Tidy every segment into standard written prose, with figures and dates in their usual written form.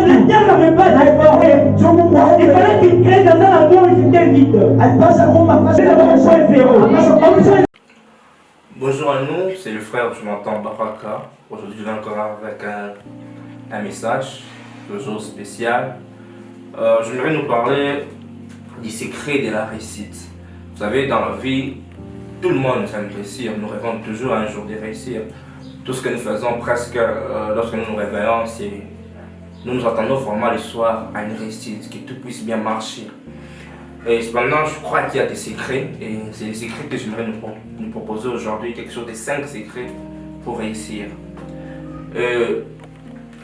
Il fallait qu'il crée dans un endroit où il était vide. Bonjour à nous, c'est le frère Jonathan Baraka. Aujourd'hui, je viens encore avec un message, toujours spécial. J'aimerais nous parler du secret de la réussite. Vous savez, dans la vie, tout le monde aime réussir. Nous rêvons toujours un jour de réussir. Tout ce que nous faisons presque lorsque nous nous réveillons, c'est nous attendons vraiment le soir à une réussite, que tout puisse bien marcher. Et cependant, je crois qu'il y a des secrets, et c'est les secrets que j'aimerais nous proposer aujourd'hui, quelque chose de 5 secrets pour réussir.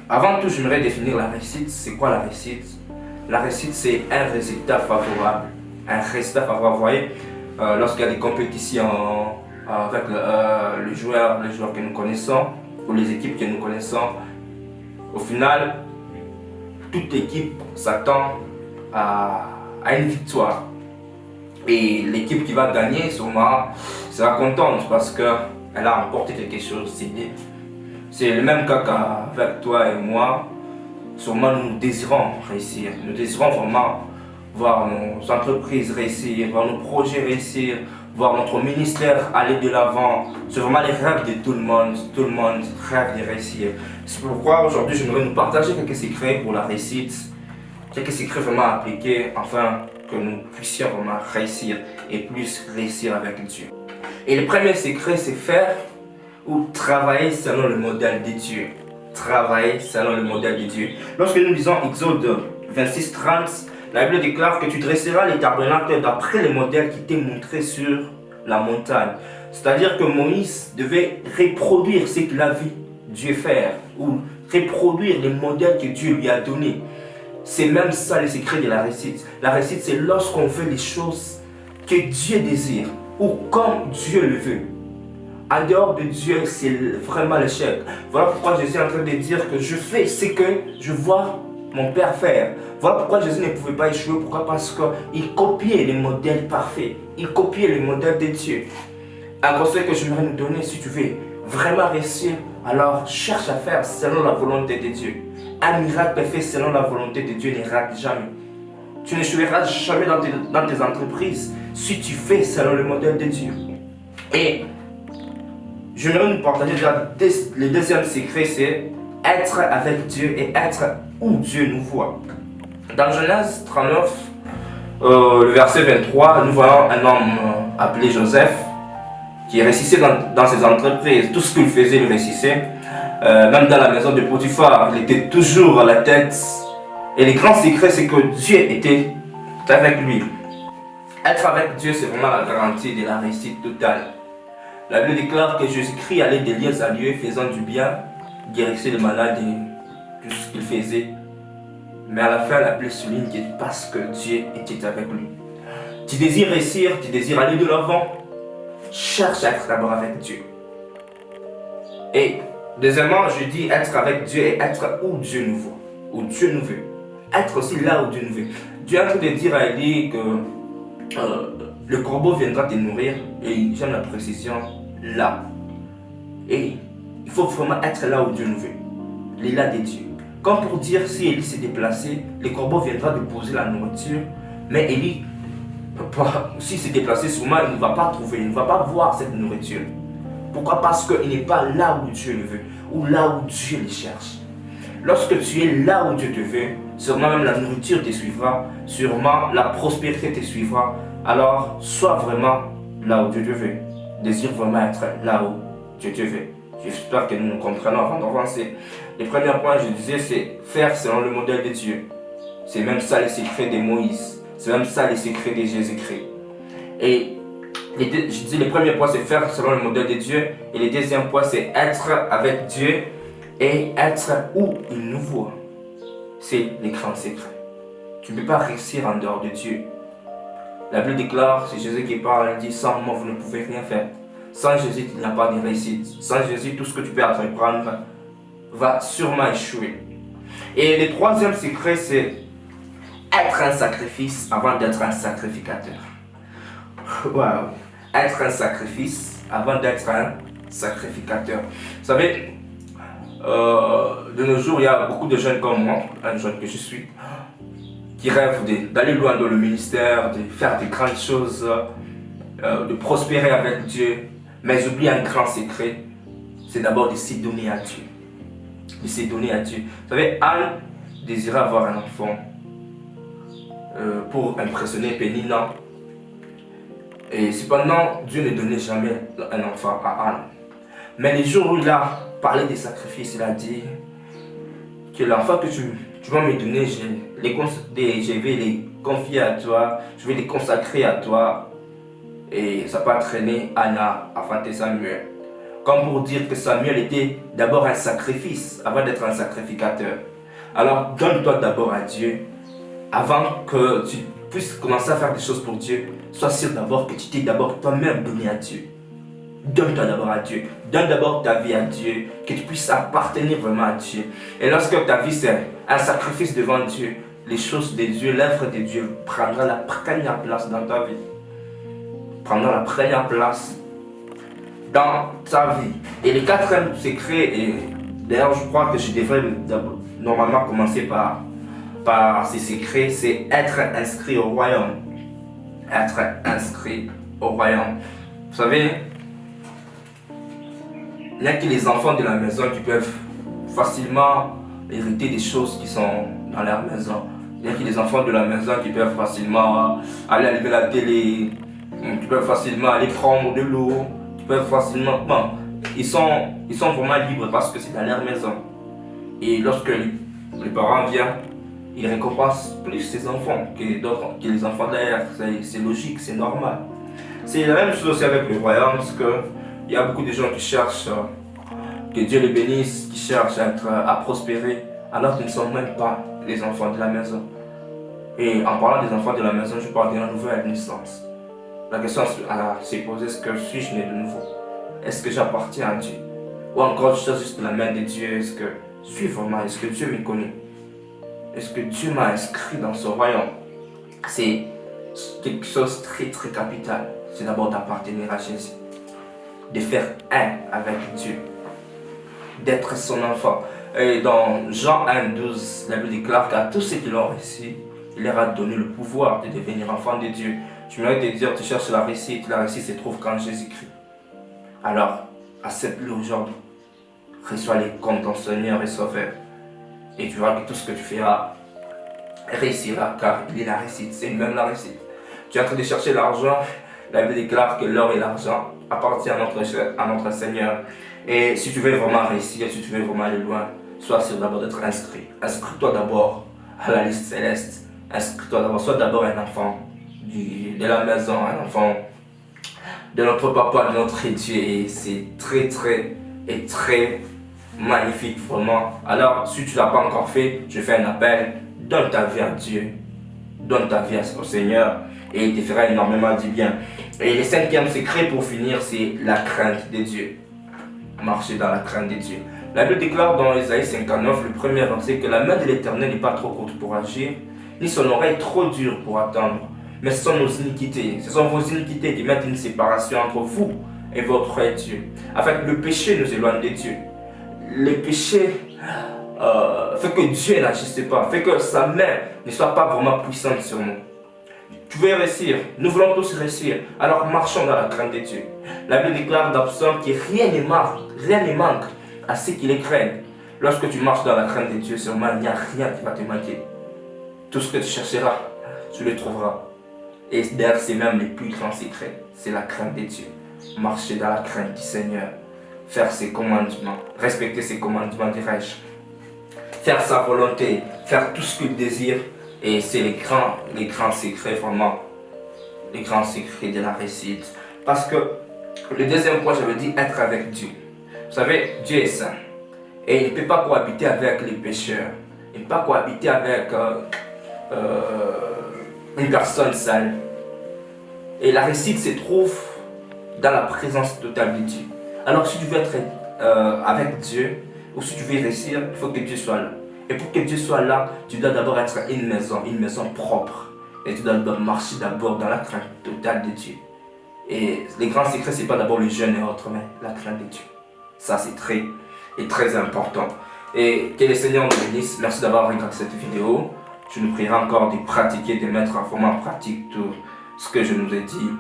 Avant tout, j'aimerais définir la réussite. C'est quoi la réussite? La réussite, c'est un résultat favorable. Un résultat favorable, vous voyez, lorsqu'il y a des compétitions avec les joueurs que nous connaissons, ou les équipes que nous connaissons, au final, toute équipe s'attend à une victoire. Et l'équipe qui va gagner, sûrement, sera contente parce qu'elle a remporté quelque chose. C'est le même cas qu'avec toi et moi. Sûrement, nous désirons réussir. Nous désirons vraiment voir nos entreprises réussir, voir nos projets réussir, voir notre ministère aller de l'avant. C'est vraiment les rêves de tout le monde. Tout le monde rêve de réussir. C'est pourquoi aujourd'hui, j'aimerais nous partager quelques secrets pour la réussite. Quelques secrets vraiment appliqués afin que nous puissions vraiment réussir et plus réussir avec Dieu. Et le premier secret, c'est faire ou travailler selon le modèle de Dieu. Travailler selon le modèle de Dieu. Lorsque nous lisons Exode 26-30, la Bible déclare que tu dresseras les tabernacles d'après le modèle qui t'est montré sur la montagne. C'est-à-dire que Moïse devait reproduire ce qu'il a vu Dieu faire ou reproduire les modèles que Dieu lui a donnés. C'est même ça le secret de la réussite. La réussite, c'est lorsqu'on fait les choses que Dieu désire ou comme Dieu le veut. En dehors de Dieu, c'est vraiment l'échec. Voilà pourquoi Jésus est en train de dire que je fais ce que je vois mon Père faire. Voilà pourquoi Jésus ne pouvait pas échouer. Pourquoi? Parce qu'il copiait les modèles parfaits. Il copiait les modèles de Dieu. Un conseil que j'aimerais nous donner, si tu veux vraiment réussir, alors cherche à faire selon la volonté de Dieu. Un miracle fait selon la volonté de Dieu ne rate jamais. Tu n'échoueras jamais dans tes entreprises si tu fais selon le modèle de Dieu. Et j'aimerais nous partager déjà le deuxième secret, c'est être avec Dieu et être où Dieu nous voit. Dans Genèse 39, le verset 23, nous voyons un homme appelé Joseph qui réussissait dans ses entreprises. Tout ce qu'il faisait, il réussissait. Même dans la maison de Potiphar, il était toujours à la tête. Et le grand secret, c'est que Dieu était avec lui. Être avec Dieu, c'est vraiment la garantie de la réussite totale. La Bible déclare que Jésus-Christ allait de lieu à lieu, faisant du bien, guérissait les malades et tout ce qu'il faisait. Mais à la fin, la Bible souligne que parce que Dieu était avec lui. Tu désires réussir, tu désires aller de l'avant, cherche à être d'abord avec Dieu. Et deuxièmement, je dis être avec Dieu et être où Dieu nous voit, où Dieu nous veut. Être aussi là où Dieu nous veut. Dieu est en train de dire à Élie que le corbeau viendra te nourrir, et j'aime la précision, là. Et il faut vraiment être là où Dieu nous veut. L'élan de Dieu. Comme pour dire, si Élie s'est déplacé, le corbeau viendra déposer la nourriture, mais Élie, s'il s'est déplacé, sûrement il ne va pas trouver, il ne va pas voir cette nourriture. Pourquoi? Parce qu'il n'est pas là où Dieu le veut, ou là où Dieu le cherche. Lorsque tu es là où Dieu te veut, sûrement même la nourriture te suivra, sûrement la prospérité te suivra. Alors, sois vraiment là où Dieu te veut. Désire vraiment être là où Dieu te veut. J'espère que nous nous comprenons avant d'avancer. Le premier point, je disais, c'est faire selon le modèle de Dieu. C'est même ça le secret de Moïse. C'est même ça le secret de Jésus-Christ. Et je disais, le premier point, c'est faire selon le modèle de Dieu. Et le deuxième point, c'est être avec Dieu et être où il nous voit. C'est le grand secret. Tu ne peux pas réussir en dehors de Dieu. La Bible déclare, c'est Jésus qui parle, il dit, sans moi vous ne pouvez rien faire. Sans Jésus, il n'y a pas de réussite. Sans Jésus, tout ce que tu peux entreprendre va sûrement échouer. Et le troisième secret, c'est être un sacrifice avant d'être un sacrificateur. Waouh! Être un sacrifice avant d'être un sacrificateur. Vous savez, de nos jours, il y a beaucoup de jeunes comme moi, un jeune que je suis, qui rêvent d'aller loin dans le ministère, de faire des grandes choses, de prospérer avec Dieu. Mais ils oublient un grand secret, c'est d'abord de s'y donner à Dieu. De s'y donner à Dieu. Vous savez, Anne désirait avoir un enfant pour impressionner Pénina. Et cependant, Dieu ne donnait jamais un enfant à Anne. Mais les jours où il a parlé des sacrifices, il a dit que l'enfant que tu vas me donner, je vais les confier à toi, je vais les consacrer à toi. Et ça peut entraîner Anna à enfanter Samuel. Comme pour dire que Samuel était d'abord un sacrifice avant d'être un sacrificateur. Alors donne-toi d'abord à Dieu avant que tu puisses commencer à faire des choses pour Dieu. Sois sûr d'abord que tu t'es d'abord toi-même donné à Dieu. Donne-toi d'abord à Dieu. Donne d'abord ta vie à Dieu. Que tu puisses appartenir vraiment à Dieu. Et lorsque ta vie c'est un sacrifice devant Dieu, les choses de Dieu, l'œuvre de Dieu prendra la première place dans ta vie. Prendra la première place dans ta vie. Et le quatrième secret, et d'ailleurs je crois que je devrais normalement commencer par ces secrets, c'est être inscrit au royaume. Être inscrit au royaume. Vous savez, il n'y a que les enfants de la maison qui peuvent facilement hériter des choses qui sont dans leur maison. Il n'y a que les enfants de la maison qui peuvent facilement aller allumer la télé, qui peuvent facilement aller prendre de l'eau, qui peuvent facilement... Bon, ils sont vraiment libres parce que c'est dans leur maison. Et lorsque les parents viennent, ils récompensent plus ces enfants que les enfants d'ailleurs. C'est logique, c'est normal. C'est la même chose aussi avec le royaume, parce qu'il y a beaucoup de gens qui cherchent que Dieu les bénisse, qui cherchent à prospérer, alors qu'ils ne sont même pas les enfants de la maison. Et en parlant des enfants de la maison, je parle de la nouvelle naissance. La question à se poser, est-ce que suis-je né de nouveau? Est-ce que j'appartiens à Dieu? Ou encore je suis juste la main de Dieu? Est-ce que je suis vraiment? Est-ce que Dieu me connaît? Est-ce que Dieu m'a inscrit dans son royaume? C'est quelque chose de très très capital. C'est d'abord d'appartenir à Jésus. De faire un avec Dieu. D'être son enfant. Et dans Jean 1,12, la Bible déclare qu'à tous ceux qui l'ont reçu, il leur a donné le pouvoir de devenir enfants de Dieu. Je voudrais te dire, tu cherches la réussite se trouve qu'en Jésus-Christ. Alors, accepte-le aujourd'hui. Reçois les comptes ton Seigneur et Sauveur. Et tu verras que tout ce que tu feras réussira, car il est la réussite, c'est même la réussite. Tu es en train de chercher l'argent, la Bible déclare que l'or et l'argent appartiennent à notre Seigneur. Et si tu veux vraiment réussir, si tu veux vraiment aller loin, sois sûr d'abord d'être inscrit. Inscris-toi d'abord à la liste céleste. Inscris-toi d'abord, sois d'abord un enfant de la maison, un enfant de notre papa, de notre Dieu. Et c'est très magnifique, vraiment. Alors, si tu ne l'as pas encore fait, je fais un appel. Donne ta vie à Dieu. Donne ta vie au Seigneur. Et il te fera énormément du bien. Et le cinquième secret pour finir, c'est la crainte de Dieu. Marcher dans la crainte de Dieu. La Bible déclare dans Ésaïe 59, le premier verset, que la main de l'Éternel n'est pas trop courte pour agir, ni son oreille trop dure pour attendre. Mais ce sont nos iniquités, ce sont vos iniquités qui mettent une séparation entre vous et votre Dieu. Afin que le péché nous éloigne de Dieu. Le péché fait que Dieu n'agisse pas, fait que sa main ne soit pas vraiment puissante sur nous. Tu veux réussir, nous voulons tous réussir, alors marchons dans la crainte de Dieu. La Bible déclare dans Psaume que rien ne manque à ceux qui les craignent. Lorsque tu marches dans la crainte de Dieu, sûrement il n'y a rien qui va te manquer. Tout ce que tu chercheras, tu le trouveras. Et d'ailleurs, c'est même le plus grand secret, c'est la crainte de Dieu. Marcher dans la crainte du Seigneur, faire ses commandements, respecter ses commandements, dirais-je. Faire sa volonté, faire tout ce qu'il désire. Et c'est les grands secrets, vraiment, les grands secrets de la réussite. Parce que le deuxième point, j'avais dit être avec Dieu. Vous savez, Dieu est saint. Et il ne peut pas cohabiter avec les pécheurs. Il ne peut pas cohabiter avec une personne sale. Et la réussite se trouve dans la présence totale de Dieu. Alors si tu veux être avec Dieu, ou si tu veux réussir, il faut que Dieu soit là. Et pour que Dieu soit là, tu dois d'abord être une maison propre. Et tu dois marcher d'abord dans la crainte totale de Dieu. Et les grands secrets, ce n'est pas d'abord le jeûne et autres, mais la crainte de Dieu. Ça, c'est très est très important. Et que le Seigneur nous bénisse. Merci d'avoir regardé cette vidéo. Je nous prierai encore de pratiquer, de mettre vraiment en pratique tout ce que je nous ai dit.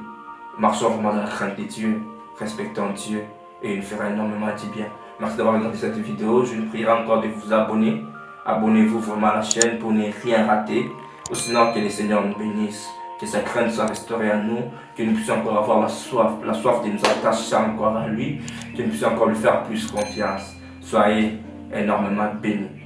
Marchons vraiment dans la crainte de Dieu, respectons Dieu et il nous fera énormément du bien. Merci d'avoir regardé cette vidéo. Je nous prierai encore de vous abonner. Abonnez-vous vraiment à la chaîne pour ne rien rater. Ou sinon que le Seigneur nous bénisse. Que sa crainte soit restaurée à nous, que nous puissions encore avoir la soif de nous attacher encore à lui, que nous puissions encore lui faire plus confiance. Soyez énormément bénis.